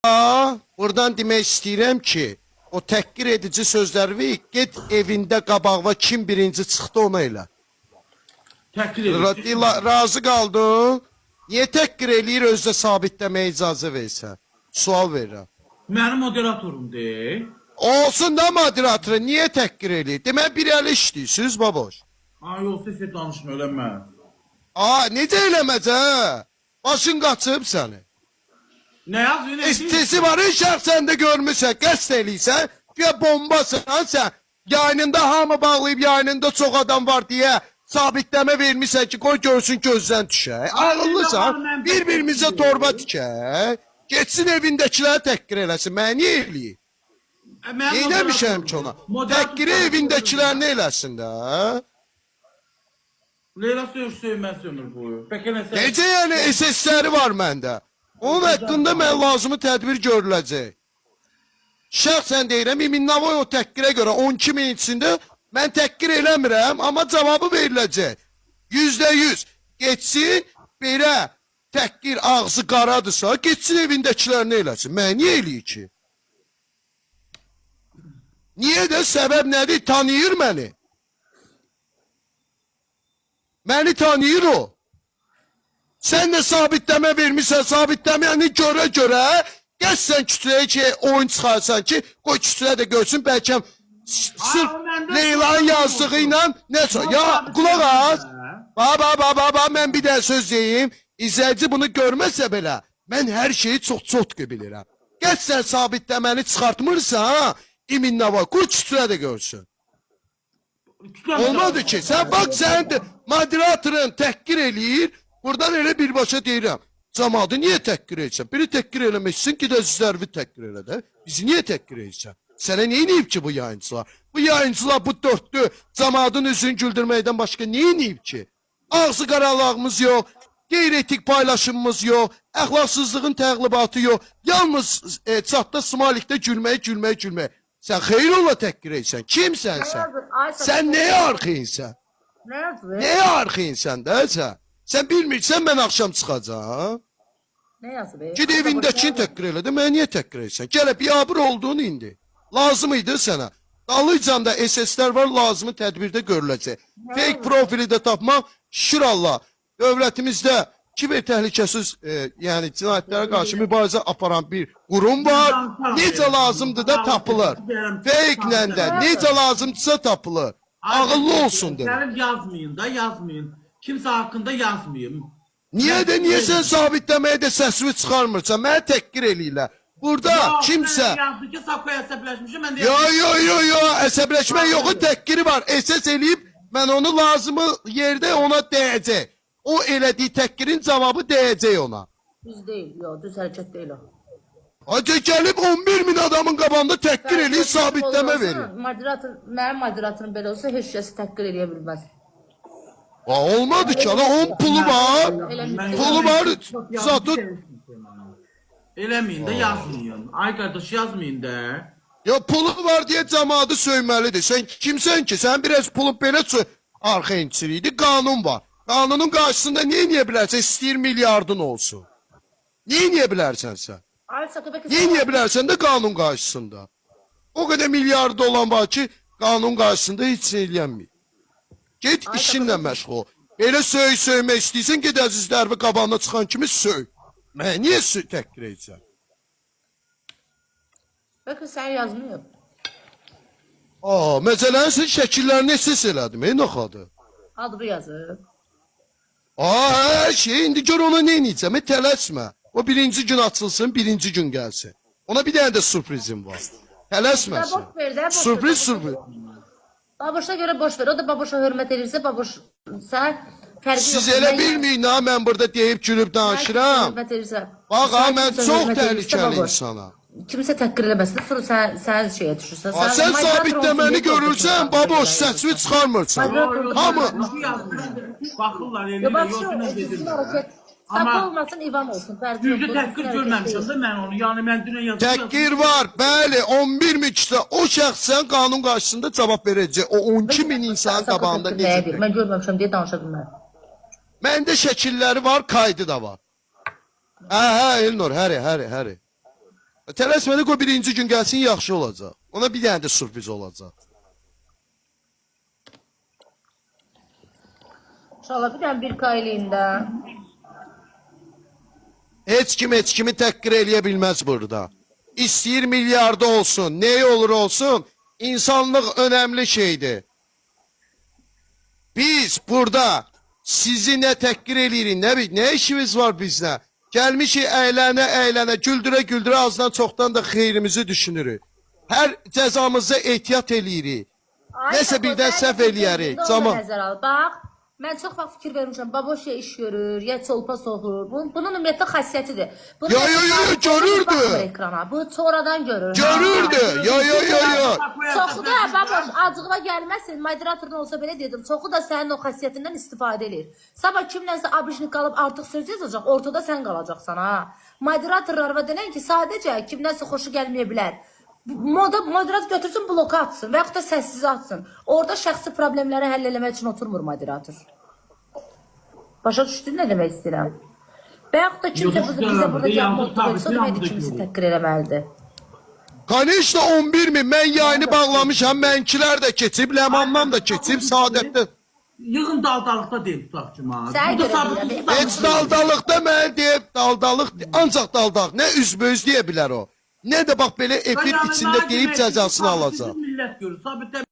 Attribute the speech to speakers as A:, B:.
A: Buradan demək istəyirəm ki, o təhqir edici sözləri get evində qabağına kim birinci çıxdı ona elə.
B: Təhqir edici.
A: Razı qaldın. Niyə təhqir eləyir özdə sabitləməyə icazə versə? Sual verirəm.
B: Mənim moderatorumdur.
A: Olsun da moderatoru niyə təhqir eləyir? Demək bir əli işləyirsiniz baboş.
B: Yoxsa siz danışma eləməz.
A: Necə eləməz hə? Başın qaçıb səni.
B: Nə yazıyor?
A: İstisi var, şəxsən də görmüsən, qəsd eləyirsən, güya bombasan sən, yayınında hamı bağlayıb, yayınında çox adam var deyə sabitləmə vermişsən ki, qoy görsün gözdən düşək. Ağıllısan, bir-birimizə torba tikək, geçsin evindəkiləri təhqir eləsin, mənə niyə eləyir? Neynəmişəm ki ona? Təhqiri evindəkilərini eləsin də.
B: Leyla söyməz ömür boyu.
A: Necə yəni SS'ləri var məndə? Onun haqqında mən lazımı tədbir görüləcək. Şəxsən deyirəm, İminnavoy o təhqirə görə 12 min içində mən təhqir eləmirəm, amma cavabı veriləcək. %100 geçsin, belə təhqir ağzı qaradırsa, geçsin evindəkilərini eləsin. Mən niyə eləyir ki? Niyə də səbəb nədir? Tanıyır məni. Məni tanıyır o. Sən də sabitləmə vermişsən, sabitləməyəni görə qəssən kütləyə ki, oyun çıxarsan ki, qoy kütlə də görsün, bəlkə sırf Leylanın yazdığı ilə nəsə, ya qulaq az, mən bir də söz deyim, izləyici bunu görməsə belə, mən hər şeyi çox bilirəm. Qəssən sabitləməni çıxartmırsan, İminnavoy, qoy kütlə də görsün. Olmadı ki, sən bax, sən moderatorun təhqir eləyir, buradan elə birbaşa deyirəm, camaatı niyə təhqir etsən? Biri təhqir eləmişsin ki, də zərvi təhqir elə də. Bizi niyə təhqir etsən? Sənə neyniyib ki bu yayıncılar? Bu yayıncılar bu dörtlü camaatın üzünü güldürməkdən başqa neyniyib ki? Ağzı qaralığımız yox, qeyri-etik paylaşımımız yox, əxlaqsızlığın təqlibatı yox. Yalnız çatda smalikdə gülmək. Sən xeyir ola təhqir etsən. Kimsən sən? Sən nəyə arxıyınsən? Nəyə arxıyınsən də sən? Sən bilmirsən, mən axşam çıxacaq.
C: Nə yazıb?
A: Gid evindəkini təhqir elədi, mənə niyə təhqir etsən? Gələ biabır olduğunu indi. Lazım idi sənə. Dalıcanda SS'lər var, lazımı tədbirdə görüləcək. Fake profili də tapmaq, şükür Allah, dövlətimizdə kiber təhlükəsiz, yəni cinayətlərə qarşı mübarizə aparan bir qurum var. Necə lazımdır da tapılır. Fake-lə də necə lazımdırsa tapılır. Ağıllı olsun demək.
B: Gəlib yazmayın da, yazmayın. Kimsə haqqında yazmayayım.
A: Niyə sən sabitləməyə də səsini çıxarmırsan? Mənə təhqir eləyirlər. Burada kimsə...
B: Yazdı ki, Sakoya əsəbləşmişim, mən də...
A: Yo, əsəbləşmə yoxu təhqiri var. SS eləyib, mən onu lazımı yerdə ona deyəcək. O elədiyi təhqirin cavabı deyəcək ona.
C: Düz deyil, yox, düz hərəkət deyil o.
A: Acı gəlib 11 min adamın qabağında təhqir eləyib, sabitləmə verir.
C: Mənim moderatorum belə olsa, heç kəsi təhqir eləyə bilməz.
A: Olmadı ki, onun pulu var. Pulu var, satın.
B: Eləməyin də, yazmayın. Ay qardaş, yazmayın da.
A: Ya pulu var deyə cəmaatı söyməlidir. Sən kimsən ki? Sən biraz pulun belə arxayınçılıydı. Qanun var. Qanunun qarşısında niyə bilərsən? İstəyir milyardın olsun. Niyə bilərsən sən? Niyə bilərsən də qanun qarşısında? O qədər milyardı olan var ki, qanun qarşısında heç eləyənməyib. Get işinlə məşğul ol. Elə söymək istəyirsən, get əzizlərimi qabağına çıxan kimi söy. Mənə niyə təhqir etsən?
C: Bəlkə sən yazmayıb.
A: Məsələn, sən şəkillərini SS elədim, naxadı.
C: Adını yazıb.
A: Hər şey, indi gör ona nə edəcəm, tələsmə. O birinci gün açılsın, birinci gün gəlsin. Ona bir dənə də sürprizim var. Tələsməsin. Sürpriz.
C: Babuşa görə boş ver. O da babuşa hörmət edirsə, babuş sən fərqi yox.
A: Siz elə bilməyin ha, mən burada deyib gülüb danışıram. Bax ha, mən çox təhlükəli insanam.
C: Kimsə təhqir eləməsin, sonra sən şeyə düşürsən.
A: Sən sabitləməni görürsən, baboş səsini çıxarmırsan. Hamı.
B: Baxırlar eləyirlər, yoxuna gedirlər.
C: Sako olmasın, İvan olsun.
B: Düzdür, təhqir görməmişəm də mən onu. Yəni, mən dünə yazdım.
A: Təhqir var, bəli, 11 mikdə o şəxsən qanun qarşısında cavab verəcək. O 12 min insanın qabağında necə?
C: Mən görməmişəm deyə danışa bilmərəm.
A: Məndə şəkilləri var, kaydı da var. Elnur, həri. Tələsmədə qoy birinci gün gəlsin, yaxşı olacaq. Ona bir dənə də sürpriz olacaq.
C: İnşallah bir dənə bir kayliyində.
A: Heç kimi təhqir eləyə bilməz burada. İstəyir milyarda olsun, neyi olur olsun, insanlıq önəmli şeydir. Biz burada sizi nə təhqir eləyirik, nə işimiz var bizlə? Gəlmişik əylənə, güldürə, azdan çoxdan da xeyrimizi düşünürük. Hər cəzamızda ehtiyat eləyirik. Nəsə birdən səhv eləyərik.
C: Bax, mən çox vaxt fikir vermişəm, baboş ya iş görür, ya çolpa soxur. Bunun ümumiyyətlə xassiyyətidir.
A: Yo, görürdü.
C: Bu sonradan görür.
A: Görürdü. Yo.
C: Çoxu da baboş acığına gəlməsin. Moderatorun olsa belə dedim. Çoxu da sənin o xassiyyətindən istifadə edir. Sabah kimlənsə abişlik qalıb artıq söz yazacaq, ortada sən qalacaqsan ha. Moderatorlar deyən ki, sadəcə kimdənsə xoşu gəlməyə bilər. Moderator götürsün, bloka atsın və yaxud da səssiz atsın. Orada şəxsi problemləri həll eləmək üçün oturmur moderator. Başa düşdün nə demək istəyirəm? Və yaxud da kimsə bizə burada gəlmə oturursa, demək kimisi təhqir eləməlidir.
A: Kanişdə 11 min, mən yayını bağlamışam, mənkilər də keçib, Ləmandan da keçib, Saadətdə.
B: Yığın daldalıqda deyil tutaq ki,
C: Sənə görə deyirəm.
A: Heç daldalıqda mən deyib, daldalıq, ancaq daldalıq, nə üzböz deyə bilər o. Nə də bax belə efir içində deyib cəzasını alacaq.
B: Millət görür.